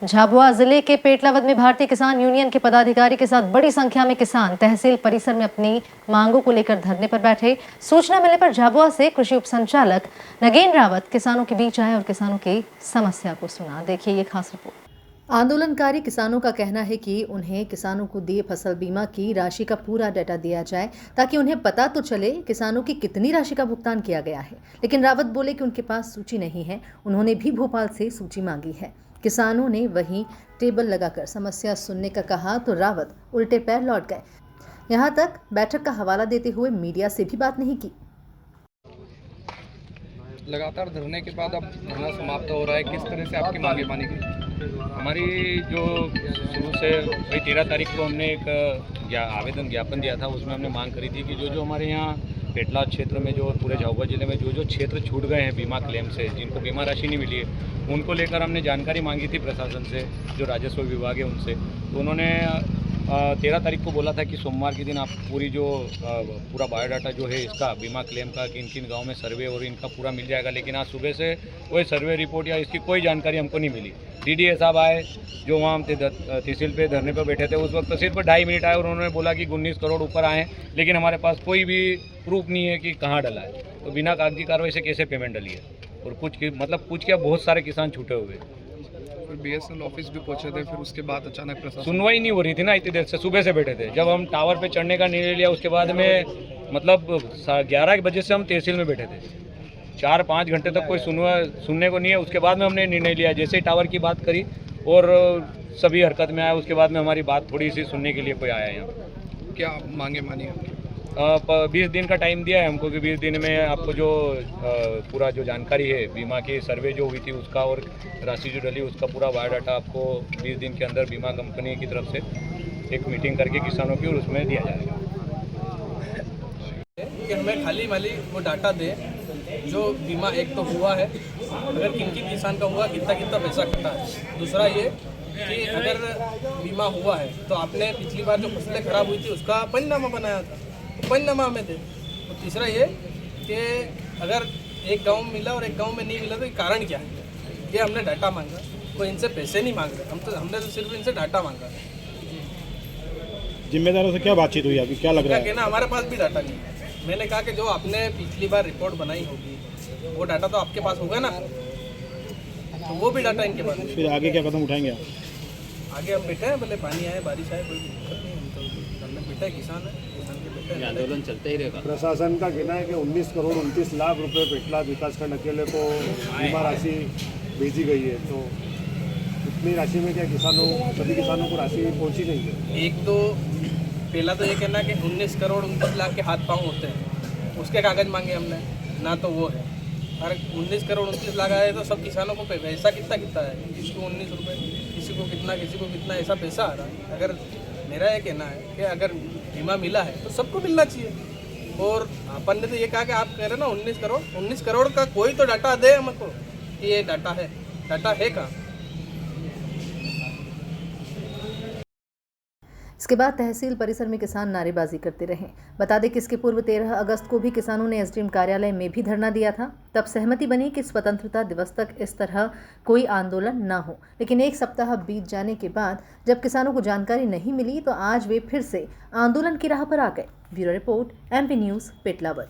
झाबुआ जिले के पेटलावद में भारतीय किसान यूनियन के पदाधिकारी के साथ बड़ी संख्या में किसान तहसील परिसर में अपनी मांगों को लेकर धरने पर बैठे। सूचना मिलने पर झाबुआ से कृषि उप संचालक नगेन रावत किसानों के बीच आए और किसानों की समस्या को सुना। देखिए ये खास रिपोर्ट। आंदोलनकारी किसानों का कहना है कि उन्हें किसानों को दिए फसल बीमा की राशि का पूरा डाटा दिया जाए ताकि उन्हें पता तो चले किसानों की कितनी राशि का भुगतान किया गया है। लेकिन रावत बोले कि उनके पास सूची नहीं है। उन्होंने भी भोपाल से सूची मांगी है। किसानों ने वहीं टेबल लगाकर समस्या सुनने का कहा तो रावत उल्टे पैर लौट गए। यहां तक बैठक का हवाला देते हुए मीडिया से भी बात नहीं की। लगातार धरने के बाद अब धरना समाप्त हो रहा है। किस तरह से आपकी मांगे मानी गई? हमारी जो शुरू से वही 13 तारीख को हमने एक आवेदन ज्ञापन दिया था, उसमें हमने मांग करी थी कि जो हमारे यहाँ पेटला क्षेत्र में जो पूरे झाबुआ जिले में जो क्षेत्र छूट गए हैं बीमा क्लेम से, जिनको बीमा राशि नहीं मिली है, उनको लेकर हमने जानकारी मांगी थी प्रशासन से, जो राजस्व विभाग है उनसे। तो उन्होंने 13 तारीख को बोला था कि सोमवार के दिन आप पूरी जो पूरा बायोडाटा जो है इसका बीमा क्लेम का किन किन गांव में सर्वे और इनका पूरा मिल जाएगा। लेकिन आज सुबह से कोई सर्वे रिपोर्ट या इसकी कोई जानकारी हमको नहीं मिली। डीडीए साहब आए जो वहाँ हम तहसील पे धरने पर बैठे थे, उस वक्त सिर्फ 2.5 मिनट आए और उन्होंने बोला कि 19 करोड़ ऊपर आए, लेकिन हमारे पास कोई भी प्रूफ नहीं है कि कहाँ डला है। तो बिना कागजी कार्रवाई से कैसे पेमेंट डली है? और कुछ क्या बहुत सारे किसान छूटे हुए हैं। फिर BSNL ऑफिस भी पहुंचे थे, फिर उसके बाद अचानक प्रशासन सुनवाई नहीं हो रही थी ना, इतनी देर से सुबह से बैठे थे। जब हम टावर पे चढ़ने का निर्णय लिया उसके बाद में मतलब 11 बजे से हम तहसील में बैठे थे। 4-5 घंटे तक कोई सुनने को नहीं है। उसके बाद में हमने निर्णय लिया, जैसे ही टावर की बात करी और सभी हरकत में आया, उसके बाद में हमारी बात थोड़ी सी सुनने के लिए कोई आया यहाँ। क्या मांगे मानी? 20 दिन का टाइम दिया है हमको कि 20 दिन में आपको जो पूरा जो जानकारी है बीमा की सर्वे जो हुई थी उसका और राशि जो डली उसका पूरा बायोडाटा आपको 20 दिन के अंदर बीमा कंपनी की तरफ से एक मीटिंग करके किसानों की और उसमें दिया जाएगा। कि हमें खाली वाली वो डाटा दे जो बीमा एक तो हुआ है, अगर किन किन किसान का हुआ, कितना कितना पैसा कटा है। दूसरा ये कि अगर बीमा हुआ है तो आपने पिछली बार जो फसलें खराब हुई थी उसका पंचनामा बनाया था, पंचनामा हमें दे। और तीसरा ये कि अगर एक गांव में मिला और एक गांव में नहीं मिला तो ये कारण क्या है, ये हमने डाटा मांगा। कोई इनसे पैसे नहीं मांग रहे, हमने तो सिर्फ इनसे डाटा मांगा। जिम्मेदारों से क्या बातचीत हुई अभी, क्या लग रहा है? कहना हमारे पास भी डाटा नहीं है। मैंने कहा कि जो आपने पिछली बार रिपोर्ट बनाई होगी वो डाटा तो आपके पास होगा ना, तो वो भी डाटा इनके पास। फिर आगे क्या कदम उठाएंगे आप? आगे हम बैठे हैं, भले पानी आए बारिश आए कोई दिक्कत नहीं, हम तो धरने बैठे हैं, किसान है, किसान के बैठे हैं, आंदोलन चलता ही रहेगा। प्रशासन का कहना है कि 19 करोड़ 29 लाख रुपए पेटला विकासखंड अकेले को बीमा राशि भेजी गई है, तो इतनी राशि में क्या सभी किसानों को राशि पहुंची नहीं है? एक तो पहला तो ये कहना कि 19 करोड़ 29 लाख के हाथ पाँव होते हैं, उसके कागज़ मांगे हमने ना, तो वो है। और 19 करोड़ 29 लाख आए तो सब किसानों को पैसा कितना है, किसी को 19 रुपये, किसी को कितना ऐसा पैसा आ रहा है। अगर मेरा ये कहना है कि अगर बीमा मिला है तो सबको मिलना चाहिए। और अपन ने तो ये कहा कि आप कह रहे हैं ना 19 करोड़ का कोई तो डाटा दे हमको कि ये डाटा है कहाँ। इसके बाद तहसील परिसर में किसान नारेबाजी करते रहे। बता दें कि इसके पूर्व 13 अगस्त को भी किसानों ने एसडीएम कार्यालय में भी धरना दिया था। तब सहमति बनी कि स्वतंत्रता दिवस तक इस तरह कोई आंदोलन न हो। लेकिन एक सप्ताह बीत जाने के बाद जब किसानों को जानकारी नहीं मिली तो आज वे फिर से आंदोलन की राह पर आ गए। Bureau report, MP news, Petlawad.